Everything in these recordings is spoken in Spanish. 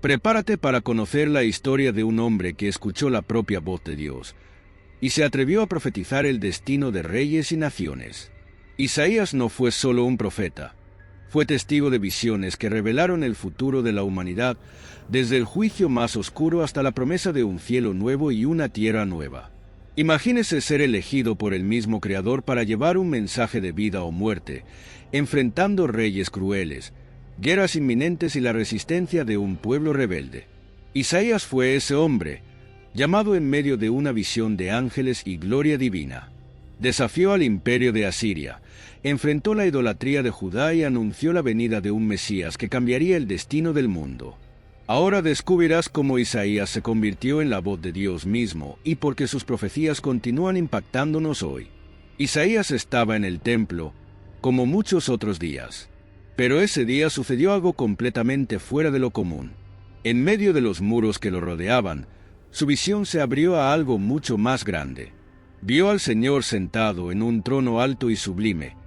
Prepárate para conocer la historia de un hombre que escuchó la propia voz de Dios y se atrevió a profetizar el destino de reyes y naciones. Isaías no fue solo un profeta, fue testigo de visiones que revelaron el futuro de la humanidad, desde el juicio más oscuro hasta la promesa de un cielo nuevo y una tierra nueva. Imagínese ser elegido por el mismo Creador para llevar un mensaje de vida o muerte, enfrentando reyes crueles, guerras inminentes y la resistencia de un pueblo rebelde. Isaías fue ese hombre, llamado en medio de una visión de ángeles y gloria divina. Desafió al imperio de Asiria, enfrentó la idolatría de Judá y anunció la venida de un Mesías que cambiaría el destino del mundo. Ahora descubrirás cómo Isaías se convirtió en la voz de Dios mismo y por qué sus profecías continúan impactándonos hoy. Isaías estaba en el templo, como muchos otros días. Pero ese día sucedió algo completamente fuera de lo común. En medio de los muros que lo rodeaban, su visión se abrió a algo mucho más grande. Vio al Señor sentado en un trono alto y sublime,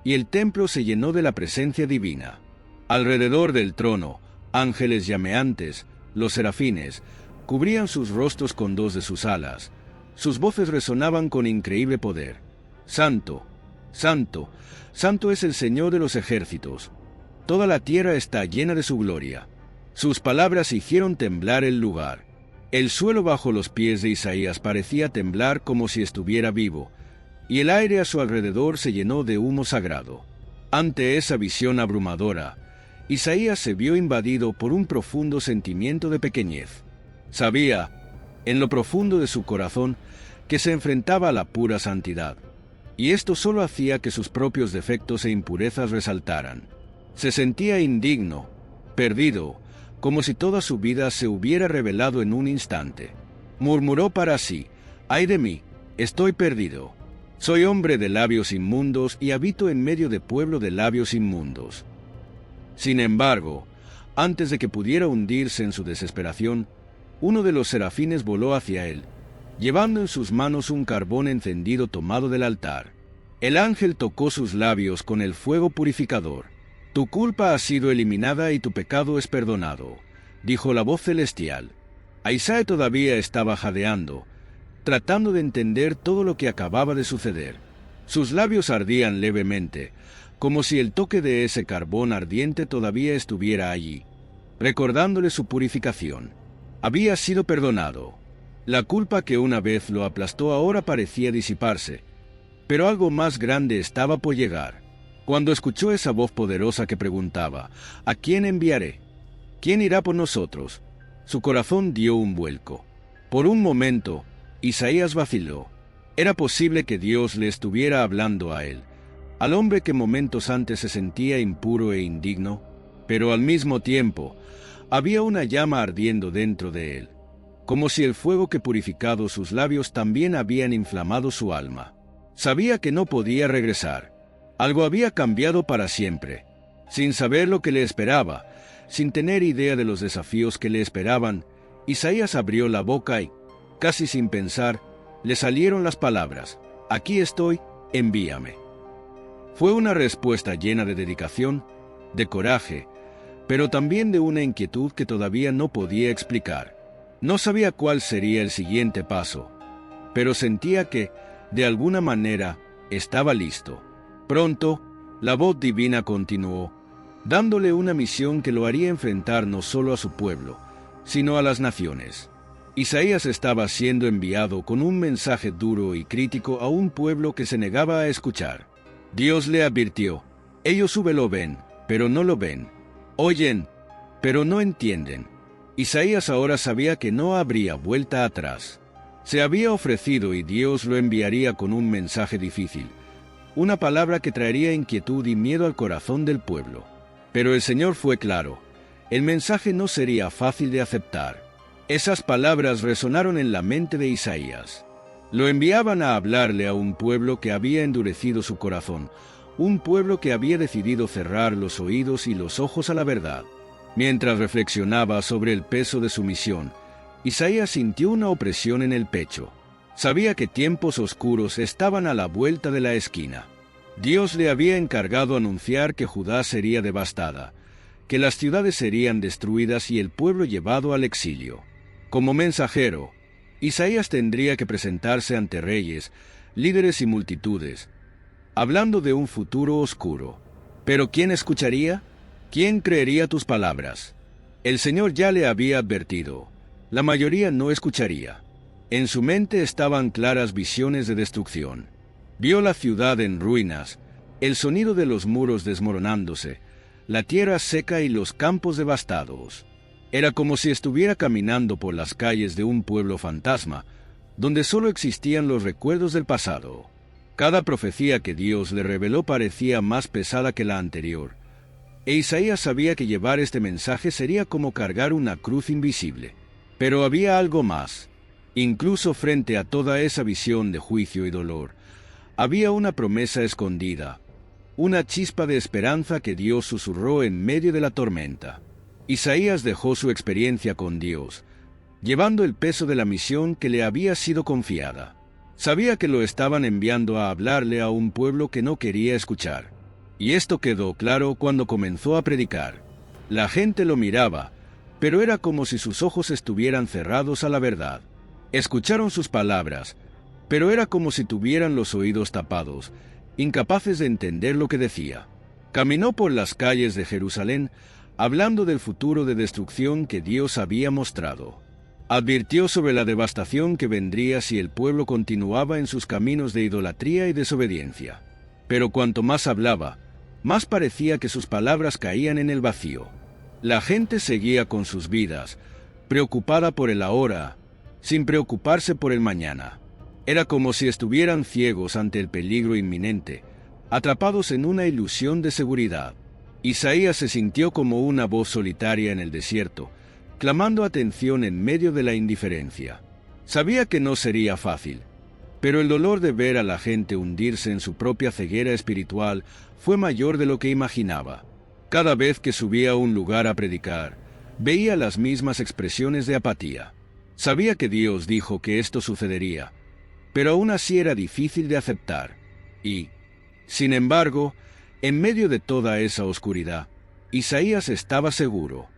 y el templo se llenó de la presencia divina. Alrededor del trono, ángeles llameantes, los serafines, cubrían sus rostros con dos de sus alas. Sus voces resonaban con increíble poder. Santo, santo, santo es el Señor de los ejércitos. Toda la tierra está llena de su gloria. Sus palabras hicieron temblar el lugar. El suelo bajo los pies de Isaías parecía temblar como si estuviera vivo, y el aire a su alrededor se llenó de humo sagrado. Ante esa visión abrumadora, Isaías se vio invadido por un profundo sentimiento de pequeñez. Sabía, en lo profundo de su corazón, que se enfrentaba a la pura santidad, y esto solo hacía que sus propios defectos e impurezas resaltaran. Se sentía indigno, perdido, como si toda su vida se hubiera revelado en un instante. Murmuró para sí: «¡Ay de mí! Estoy perdido. Soy hombre de labios inmundos y habito en medio de pueblo de labios inmundos». Sin embargo, antes de que pudiera hundirse en su desesperación, uno de los serafines voló hacia él, llevando en sus manos un carbón encendido tomado del altar. El ángel tocó sus labios con el fuego purificador. «Tu culpa ha sido eliminada y tu pecado es perdonado», dijo la voz celestial. Isaías todavía estaba jadeando, tratando de entender todo lo que acababa de suceder. Sus labios ardían levemente, como si el toque de ese carbón ardiente todavía estuviera allí, recordándole su purificación. Había sido perdonado. La culpa que una vez lo aplastó ahora parecía disiparse, pero algo más grande estaba por llegar. Cuando escuchó esa voz poderosa que preguntaba: «¿A quién enviaré? ¿Quién irá por nosotros?», su corazón dio un vuelco. Por un momento, Isaías vaciló. Era posible que Dios le estuviera hablando a él, al hombre que momentos antes se sentía impuro e indigno, pero al mismo tiempo, había una llama ardiendo dentro de él, como si el fuego que purificado sus labios también habían inflamado su alma. Sabía que no podía regresar. Algo había cambiado para siempre. Sin saber lo que le esperaba, sin tener idea de los desafíos que le esperaban, Isaías abrió la boca y, casi sin pensar, le salieron las palabras: «Aquí estoy, envíame». Fue una respuesta llena de dedicación, de coraje, pero también de una inquietud que todavía no podía explicar. No sabía cuál sería el siguiente paso, pero sentía que, de alguna manera, estaba listo. Pronto, la voz divina continuó, dándole una misión que lo haría enfrentar no solo a su pueblo, sino a las naciones. Isaías estaba siendo enviado con un mensaje duro y crítico a un pueblo que se negaba a escuchar. Dios le advirtió: «Ellos lo ven, pero no lo ven. Oyen, pero no entienden». Isaías ahora sabía que no habría vuelta atrás. Se había ofrecido y Dios lo enviaría con un mensaje difícil, una palabra que traería inquietud y miedo al corazón del pueblo. Pero el Señor fue claro: el mensaje no sería fácil de aceptar. Esas palabras resonaron en la mente de Isaías. Lo enviaban a hablarle a un pueblo que había endurecido su corazón, un pueblo que había decidido cerrar los oídos y los ojos a la verdad. Mientras reflexionaba sobre el peso de su misión, Isaías sintió una opresión en el pecho. Sabía que tiempos oscuros estaban a la vuelta de la esquina. Dios le había encargado anunciar que Judá sería devastada, que las ciudades serían destruidas y el pueblo llevado al exilio. Como mensajero, Isaías tendría que presentarse ante reyes, líderes y multitudes, hablando de un futuro oscuro. ¿Pero quién escucharía? ¿Quién creería tus palabras? El Señor ya le había advertido. La mayoría no escucharía. En su mente estaban claras visiones de destrucción. Vio la ciudad en ruinas, el sonido de los muros desmoronándose, la tierra seca y los campos devastados. Era como si estuviera caminando por las calles de un pueblo fantasma, donde solo existían los recuerdos del pasado. Cada profecía que Dios le reveló parecía más pesada que la anterior, e Isaías sabía que llevar este mensaje sería como cargar una cruz invisible. Pero había algo más. Incluso frente a toda esa visión de juicio y dolor, había una promesa escondida, una chispa de esperanza que Dios susurró en medio de la tormenta. Isaías dejó su experiencia con Dios, llevando el peso de la misión que le había sido confiada. Sabía que lo estaban enviando a hablarle a un pueblo que no quería escuchar. Y esto quedó claro cuando comenzó a predicar. La gente lo miraba, pero era como si sus ojos estuvieran cerrados a la verdad. Escucharon sus palabras, pero era como si tuvieran los oídos tapados, incapaces de entender lo que decía. Caminó por las calles de Jerusalén, hablando del futuro de destrucción que Dios había mostrado. Advirtió sobre la devastación que vendría si el pueblo continuaba en sus caminos de idolatría y desobediencia. Pero cuanto más hablaba, más parecía que sus palabras caían en el vacío. La gente seguía con sus vidas, preocupada por el ahora, sin preocuparse por el mañana. Era como si estuvieran ciegos ante el peligro inminente, atrapados en una ilusión de seguridad. Isaías se sintió como una voz solitaria en el desierto, clamando atención en medio de la indiferencia. Sabía que no sería fácil, pero el dolor de ver a la gente hundirse en su propia ceguera espiritual fue mayor de lo que imaginaba. Cada vez que subía a un lugar a predicar, veía las mismas expresiones de apatía. Sabía que Dios dijo que esto sucedería, pero aún así era difícil de aceptar. Y, sin embargo, en medio de toda esa oscuridad, Isaías estaba seguro.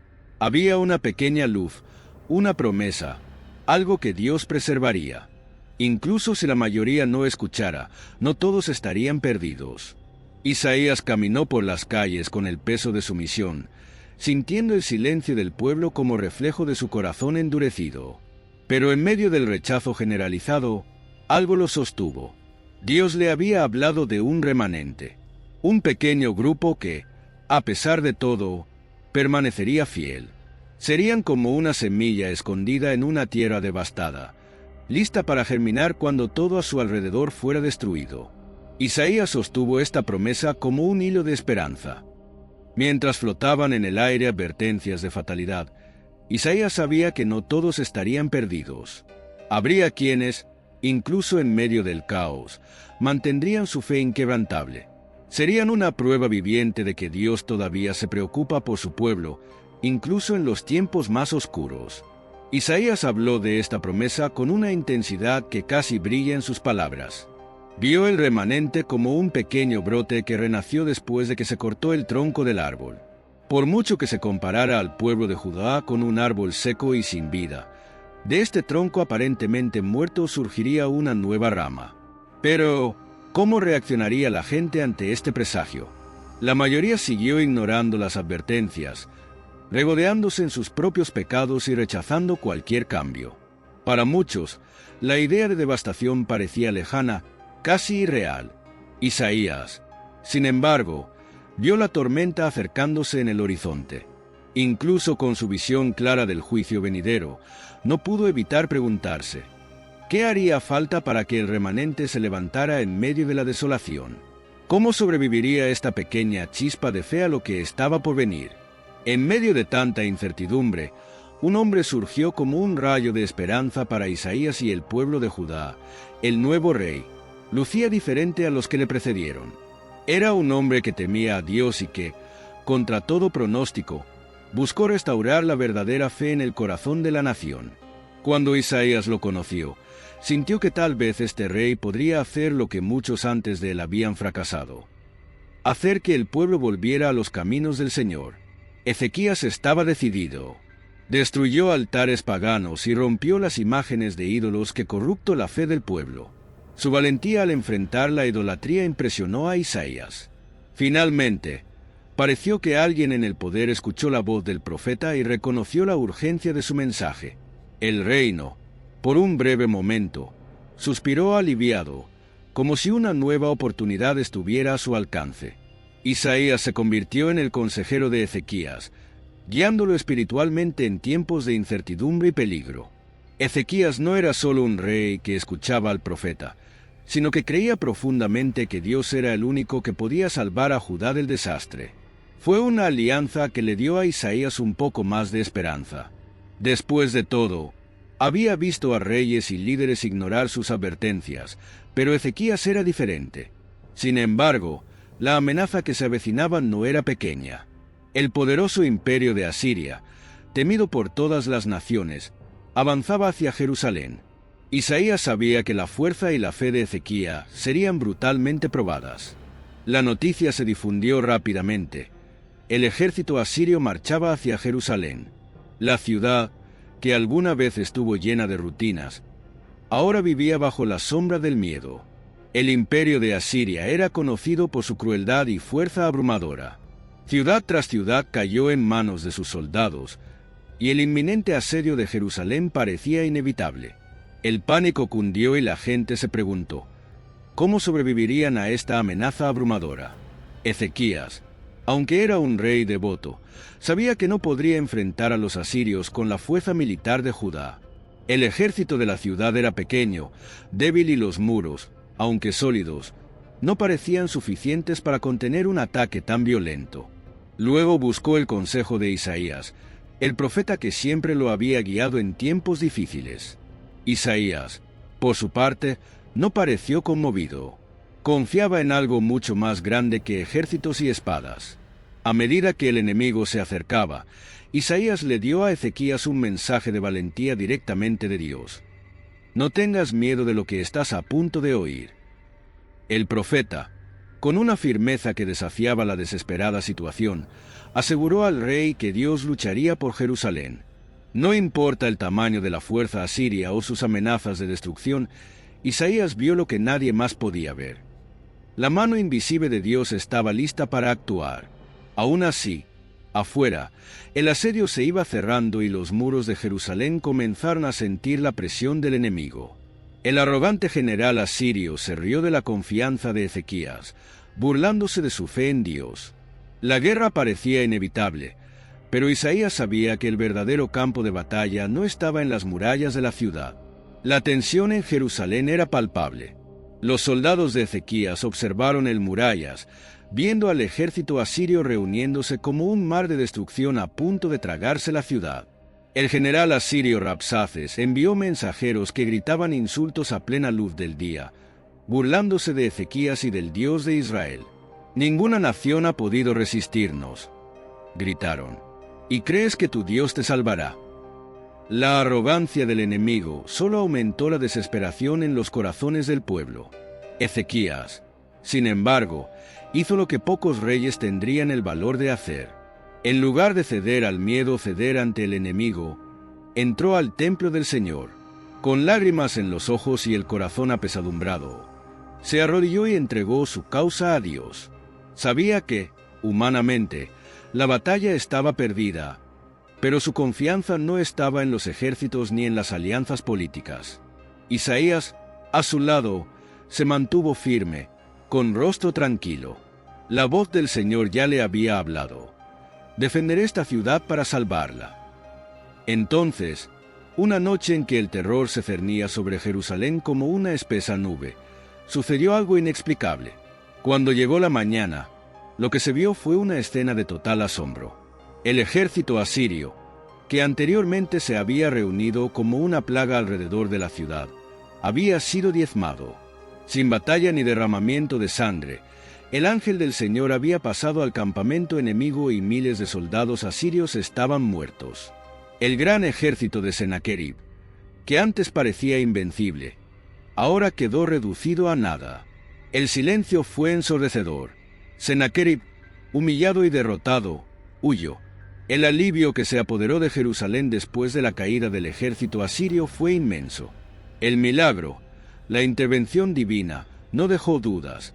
Había una pequeña luz, una promesa, algo que Dios preservaría. Incluso si la mayoría no escuchara, no todos estarían perdidos. Isaías caminó por las calles con el peso de su misión, sintiendo el silencio del pueblo como reflejo de su corazón endurecido. Pero en medio del rechazo generalizado, algo lo sostuvo. Dios le había hablado de un remanente, un pequeño grupo que, a pesar de todo, permanecería fiel. Serían como una semilla escondida en una tierra devastada, lista para germinar cuando todo a su alrededor fuera destruido. Isaías sostuvo esta promesa como un hilo de esperanza. Mientras flotaban en el aire advertencias de fatalidad, Isaías sabía que no todos estarían perdidos. Habría quienes, incluso en medio del caos, mantendrían su fe inquebrantable. Serían una prueba viviente de que Dios todavía se preocupa por su pueblo, incluso en los tiempos más oscuros. Isaías habló de esta promesa con una intensidad que casi brilla en sus palabras. Vio el remanente como un pequeño brote que renació después de que se cortó el tronco del árbol. Por mucho que se comparara al pueblo de Judá con un árbol seco y sin vida, de este tronco aparentemente muerto surgiría una nueva rama. Pero, ¿cómo reaccionaría la gente ante este presagio? La mayoría siguió ignorando las advertencias, regodeándose en sus propios pecados y rechazando cualquier cambio. Para muchos, la idea de devastación parecía lejana, casi irreal. Isaías, sin embargo, vio la tormenta acercándose en el horizonte. Incluso con su visión clara del juicio venidero, no pudo evitar preguntarse, ¿qué haría falta para que el remanente se levantara en medio de la desolación? ¿Cómo sobreviviría esta pequeña chispa de fe a lo que estaba por venir? En medio de tanta incertidumbre, un hombre surgió como un rayo de esperanza para Isaías y el pueblo de Judá. El nuevo rey lucía diferente a los que le precedieron. Era un hombre que temía a Dios y que, contra todo pronóstico, buscó restaurar la verdadera fe en el corazón de la nación. Cuando Isaías lo conoció, sintió que tal vez este rey podría hacer lo que muchos antes de él habían fracasado: hacer que el pueblo volviera a los caminos del Señor. Ezequías estaba decidido. Destruyó altares paganos y rompió las imágenes de ídolos que corrupto la fe del pueblo. Su valentía al enfrentar la idolatría impresionó a Isaías. Finalmente, pareció que alguien en el poder escuchó la voz del profeta y reconoció la urgencia de su mensaje. El reino, por un breve momento, suspiró aliviado, como si una nueva oportunidad estuviera a su alcance. Isaías se convirtió en el consejero de Ezequías, guiándolo espiritualmente en tiempos de incertidumbre y peligro. Ezequías no era solo un rey que escuchaba al profeta, sino que creía profundamente que Dios era el único que podía salvar a Judá del desastre. Fue una alianza que le dio a Isaías un poco más de esperanza. Después de todo, había visto a reyes y líderes ignorar sus advertencias, pero Ezequías era diferente. Sin embargo, la amenaza que se avecinaba no era pequeña. El poderoso imperio de Asiria, temido por todas las naciones, avanzaba hacia Jerusalén. Isaías sabía que la fuerza y la fe de Ezequías serían brutalmente probadas. La noticia se difundió rápidamente. El ejército asirio marchaba hacia Jerusalén. La ciudad, que alguna vez estuvo llena de rutinas, ahora vivía bajo la sombra del miedo. El imperio de Asiria era conocido por su crueldad y fuerza abrumadora. Ciudad tras ciudad cayó en manos de sus soldados, y el inminente asedio de Jerusalén parecía inevitable. El pánico cundió y la gente se preguntó, ¿cómo sobrevivirían a esta amenaza abrumadora? Ezequías, aunque era un rey devoto, sabía que no podría enfrentar a los asirios con la fuerza militar de Judá. El ejército de la ciudad era pequeño, débil y los muros, aunque sólidos, no parecían suficientes para contener un ataque tan violento. Luego buscó el consejo de Isaías, el profeta que siempre lo había guiado en tiempos difíciles. Isaías, por su parte, no pareció conmovido. Confiaba en algo mucho más grande que ejércitos y espadas. A medida que el enemigo se acercaba, Isaías le dio a Ezequías un mensaje de valentía directamente de Dios. No tengas miedo de lo que estás a punto de oír. El profeta, con una firmeza que desafiaba la desesperada situación, aseguró al rey que Dios lucharía por Jerusalén. No importa el tamaño de la fuerza asiria o sus amenazas de destrucción, Isaías vio lo que nadie más podía ver. La mano invisible de Dios estaba lista para actuar. Aún así, afuera, el asedio se iba cerrando y los muros de Jerusalén comenzaron a sentir la presión del enemigo. El arrogante general asirio se rió de la confianza de Ezequías, burlándose de su fe en Dios. La guerra parecía inevitable, pero Isaías sabía que el verdadero campo de batalla no estaba en las murallas de la ciudad. La tensión en Jerusalén era palpable. Los soldados de Ezequías observaron el murallas, viendo al ejército asirio reuniéndose como un mar de destrucción a punto de tragarse la ciudad. El general asirio Rabsaces envió mensajeros que gritaban insultos a plena luz del día, burlándose de Ezequías y del Dios de Israel. «Ninguna nación ha podido resistirnos», gritaron. «¿Y crees que tu Dios te salvará?». La arrogancia del enemigo solo aumentó la desesperación en los corazones del pueblo. Ezequías, sin embargo, hizo lo que pocos reyes tendrían el valor de hacer. En lugar de ceder al miedo, ceder ante el enemigo, entró al templo del Señor, con lágrimas en los ojos y el corazón apesadumbrado. Se arrodilló y entregó su causa a Dios. Sabía que, humanamente, la batalla estaba perdida, pero su confianza no estaba en los ejércitos ni en las alianzas políticas. Isaías, a su lado, se mantuvo firme, con rostro tranquilo. La voz del Señor ya le había hablado. «Defenderé esta ciudad para salvarla». Entonces, una noche en que el terror se cernía sobre Jerusalén como una espesa nube, sucedió algo inexplicable. Cuando llegó la mañana, lo que se vio fue una escena de total asombro. El ejército asirio, que anteriormente se había reunido como una plaga alrededor de la ciudad, había sido diezmado. Sin batalla ni derramamiento de sangre, el ángel del Señor había pasado al campamento enemigo y miles de soldados asirios estaban muertos. El gran ejército de Sennacherib, que antes parecía invencible, ahora quedó reducido a nada. El silencio fue ensordecedor. Sennacherib, humillado y derrotado, huyó. El alivio que se apoderó de Jerusalén después de la caída del ejército asirio fue inmenso. El milagro, la intervención divina, no dejó dudas.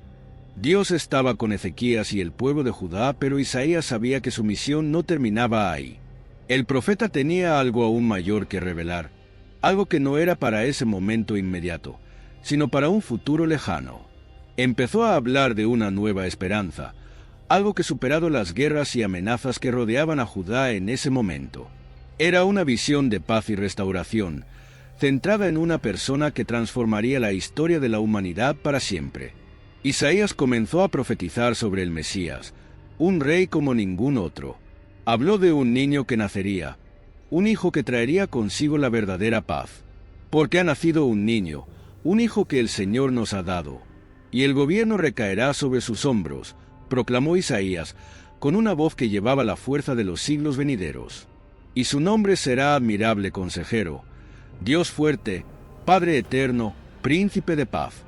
Dios estaba con Ezequías y el pueblo de Judá, pero Isaías sabía que su misión no terminaba ahí. El profeta tenía algo aún mayor que revelar, algo que no era para ese momento inmediato, sino para un futuro lejano. Empezó a hablar de una nueva esperanza, algo que superado las guerras y amenazas que rodeaban a Judá en ese momento. Era una visión de paz y restauración, centrada en una persona que transformaría la historia de la humanidad para siempre. Isaías comenzó a profetizar sobre el Mesías, un rey como ningún otro. Habló de un niño que nacería, un hijo que traería consigo la verdadera paz. Porque ha nacido un niño, un hijo que el Señor nos ha dado, y el gobierno recaerá sobre sus hombros, proclamó Isaías, con una voz que llevaba la fuerza de los siglos venideros. Y su nombre será admirable consejero, Dios fuerte, Padre eterno, príncipe de paz.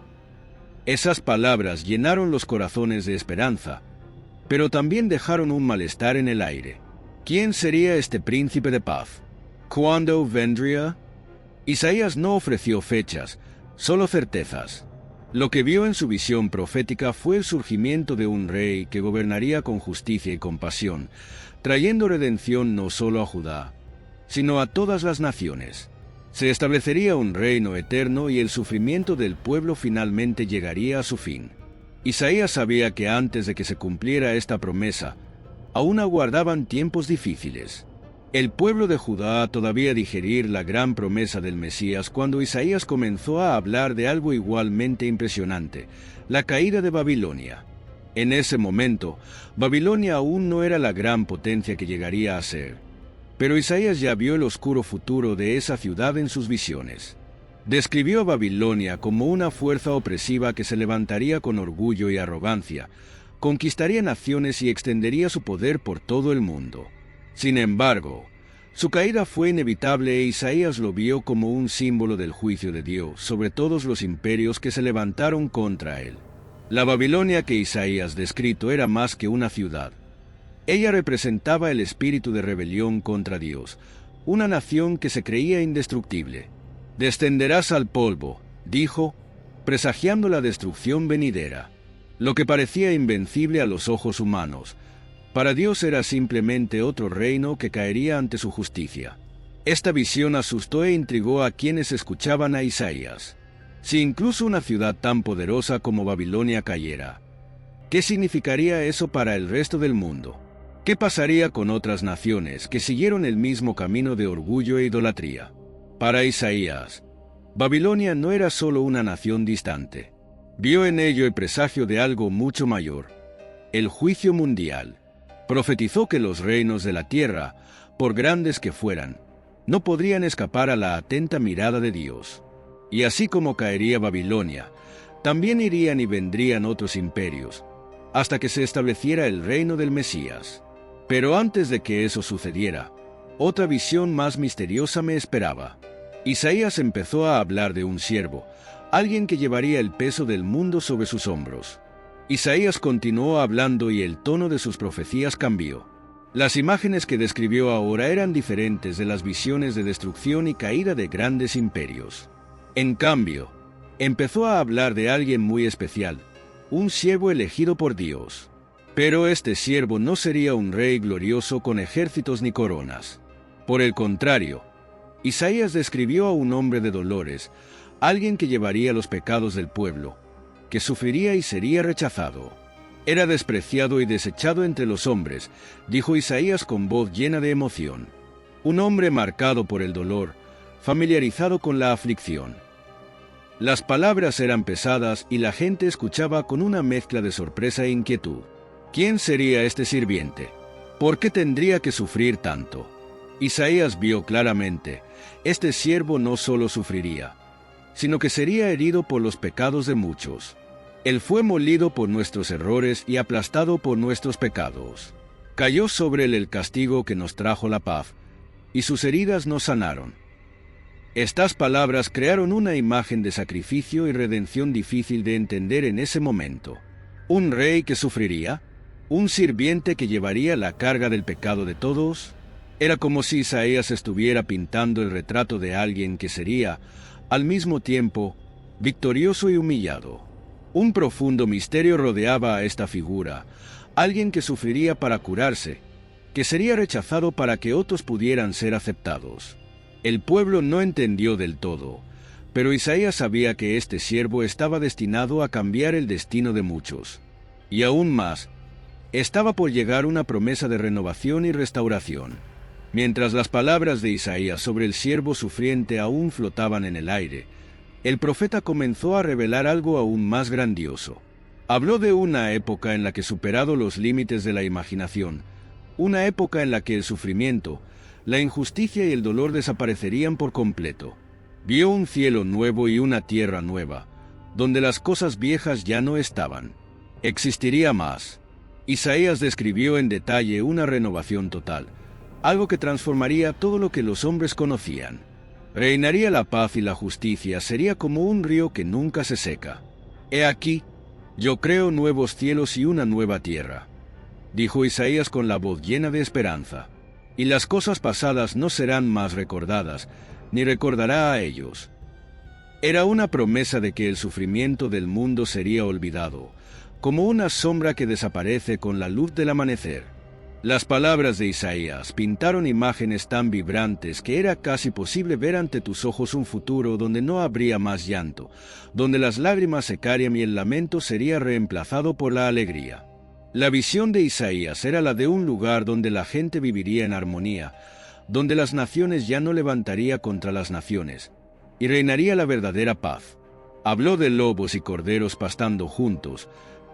Esas palabras llenaron los corazones de esperanza, pero también dejaron un malestar en el aire. ¿Quién sería este príncipe de paz? ¿Cuándo vendría? Isaías no ofreció fechas, solo certezas. Lo que vio en su visión profética fue el surgimiento de un rey que gobernaría con justicia y compasión, trayendo redención no solo a Judá, sino a todas las naciones. Se establecería un reino eterno y el sufrimiento del pueblo finalmente llegaría a su fin. Isaías sabía que antes de que se cumpliera esta promesa, aún aguardaban tiempos difíciles. El pueblo de Judá todavía digerir la gran promesa del Mesías cuando Isaías comenzó a hablar de algo igualmente impresionante, la caída de Babilonia. En ese momento, Babilonia aún no era la gran potencia que llegaría a ser, pero Isaías ya vio el oscuro futuro de esa ciudad en sus visiones. Describió a Babilonia como una fuerza opresiva que se levantaría con orgullo y arrogancia, conquistaría naciones y extendería su poder por todo el mundo. Sin embargo, su caída fue inevitable e Isaías lo vio como un símbolo del juicio de Dios sobre todos los imperios que se levantaron contra él. La Babilonia que Isaías descrito era más que una ciudad. Ella representaba el espíritu de rebelión contra Dios, una nación que se creía indestructible. «Descenderás al polvo», dijo, presagiando la destrucción venidera. Lo que parecía invencible a los ojos humanos, para Dios era simplemente otro reino que caería ante su justicia. Esta visión asustó e intrigó a quienes escuchaban a Isaías. Si incluso una ciudad tan poderosa como Babilonia cayera, ¿qué significaría eso para el resto del mundo? ¿Qué pasaría con otras naciones que siguieron el mismo camino de orgullo e idolatría? Para Isaías, Babilonia no era solo una nación distante. Vio en ello el presagio de algo mucho mayor, el juicio mundial. Profetizó que los reinos de la tierra, por grandes que fueran, no podrían escapar a la atenta mirada de Dios. Y así como caería Babilonia, también irían y vendrían otros imperios, hasta que se estableciera el reino del Mesías. Pero antes de que eso sucediera, otra visión más misteriosa me esperaba. Isaías empezó a hablar de un siervo, alguien que llevaría el peso del mundo sobre sus hombros. Isaías continuó hablando y el tono de sus profecías cambió. Las imágenes que describió ahora eran diferentes de las visiones de destrucción y caída de grandes imperios. En cambio, empezó a hablar de alguien muy especial, un siervo elegido por Dios. Pero este siervo no sería un rey glorioso con ejércitos ni coronas. Por el contrario, Isaías describió a un hombre de dolores, alguien que llevaría los pecados del pueblo, que sufriría y sería rechazado. Era despreciado y desechado entre los hombres, dijo Isaías con voz llena de emoción. Un hombre marcado por el dolor, familiarizado con la aflicción. Las palabras eran pesadas y la gente escuchaba con una mezcla de sorpresa e inquietud. ¿Quién sería este sirviente? ¿Por qué tendría que sufrir tanto? Isaías vio claramente, este siervo no solo sufriría, sino que sería herido por los pecados de muchos. Él fue molido por nuestros errores y aplastado por nuestros pecados. Cayó sobre él el castigo que nos trajo la paz, y sus heridas nos sanaron. Estas palabras crearon una imagen de sacrificio y redención difícil de entender en ese momento. ¿Un rey que sufriría? ¿Un sirviente que llevaría la carga del pecado de todos? Era como si Isaías estuviera pintando el retrato de alguien que sería, al mismo tiempo, victorioso y humillado. Un profundo misterio rodeaba a esta figura, alguien que sufriría para curarse, que sería rechazado para que otros pudieran ser aceptados. El pueblo no entendió del todo, pero Isaías sabía que este siervo estaba destinado a cambiar el destino de muchos. Y aún más, estaba por llegar una promesa de renovación y restauración. Mientras las palabras de Isaías sobre el siervo sufriente aún flotaban en el aire, el profeta comenzó a revelar algo aún más grandioso. Habló de una época en la que, superado los límites de la imaginación, una época en la que el sufrimiento, la injusticia y el dolor desaparecerían por completo. Vio un cielo nuevo y una tierra nueva, donde las cosas viejas ya no estaban. Existiría más. Isaías describió en detalle una renovación total, algo que transformaría todo lo que los hombres conocían. Reinaría la paz y la justicia, sería como un río que nunca se seca. He aquí, yo creo nuevos cielos y una nueva tierra, dijo Isaías con la voz llena de esperanza, y las cosas pasadas no serán más recordadas, ni recordará a ellos. Era una promesa de que el sufrimiento del mundo sería olvidado, como una sombra que desaparece con la luz del amanecer. Las palabras de Isaías pintaron imágenes tan vibrantes que era casi posible ver ante tus ojos un futuro donde no habría más llanto, donde las lágrimas secarían y el lamento sería reemplazado por la alegría. La visión de Isaías era la de un lugar donde la gente viviría en armonía, donde las naciones ya no levantarían contra las naciones, y reinaría la verdadera paz. Habló de lobos y corderos pastando juntos,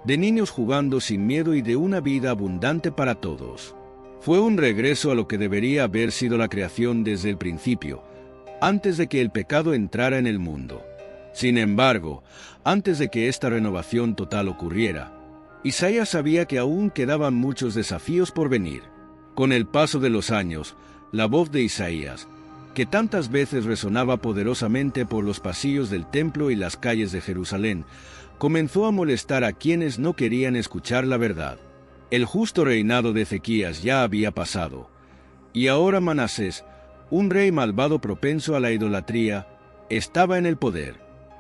de niños jugando sin miedo y de una vida abundante para todos. Fue un regreso a lo que debería haber sido la creación desde el principio, antes de que el pecado entrara en el mundo. Sin embargo, antes de que esta renovación total ocurriera, Isaías sabía que aún quedaban muchos desafíos por venir. Con el paso de los años, la voz de Isaías, que tantas veces resonaba poderosamente por los pasillos del templo y las calles de Jerusalén, comenzó a molestar a quienes no querían escuchar la verdad. El justo reinado de Ezequías ya había pasado, y ahora Manasés, un rey malvado propenso a la idolatría, estaba en el poder.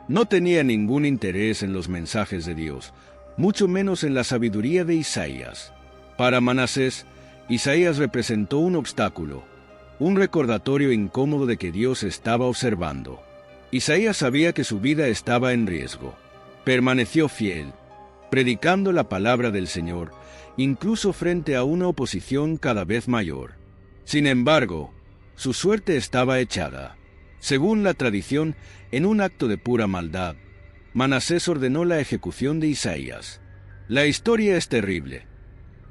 No tenía ningún interés en los mensajes de Dios, mucho menos en la sabiduría de Isaías. Para Manasés, Isaías representó un obstáculo, un recordatorio incómodo de que Dios estaba observando. Isaías sabía que su vida estaba en riesgo. Permaneció fiel, predicando la palabra del Señor, incluso frente a una oposición cada vez mayor. Sin embargo, su suerte estaba echada. Según la tradición, en un acto de pura maldad, Manasés ordenó la ejecución de Isaías. La historia es terrible.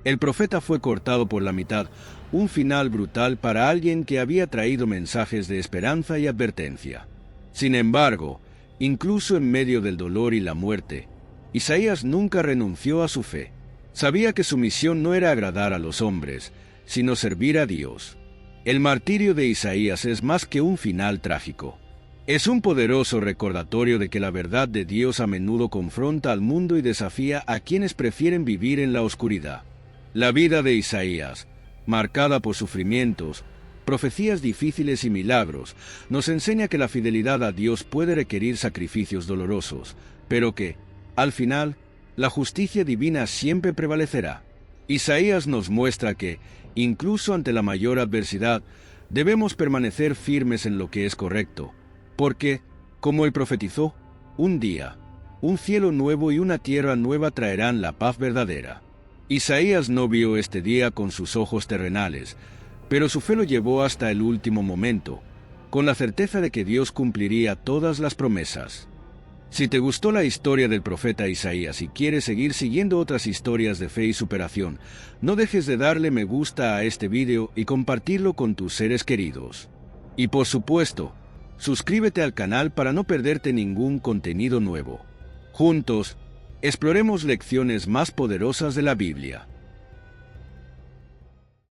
El profeta fue cortado por la mitad, un final brutal para alguien que había traído mensajes de esperanza y advertencia. Sin embargo, incluso en medio del dolor y la muerte, Isaías nunca renunció a su fe. Sabía que su misión no era agradar a los hombres, sino servir a Dios. El martirio de Isaías es más que un final trágico. Es un poderoso recordatorio de que la verdad de Dios a menudo confronta al mundo y desafía a quienes prefieren vivir en la oscuridad. La vida de Isaías, marcada por sufrimientos, profecías difíciles y milagros, nos enseña que la fidelidad a Dios puede requerir sacrificios dolorosos, pero que, al final, la justicia divina siempre prevalecerá. Isaías nos muestra que, incluso ante la mayor adversidad, debemos permanecer firmes en lo que es correcto, porque, como él profetizó, un día, un cielo nuevo y una tierra nueva traerán la paz verdadera. Isaías no vio este día con sus ojos terrenales, pero su fe lo llevó hasta el último momento, con la certeza de que Dios cumpliría todas las promesas. Si te gustó la historia del profeta Isaías y quieres seguir siguiendo otras historias de fe y superación, no dejes de darle me gusta a este video y compartirlo con tus seres queridos. Y por supuesto, suscríbete al canal para no perderte ningún contenido nuevo. Juntos, exploremos lecciones más poderosas de la Biblia.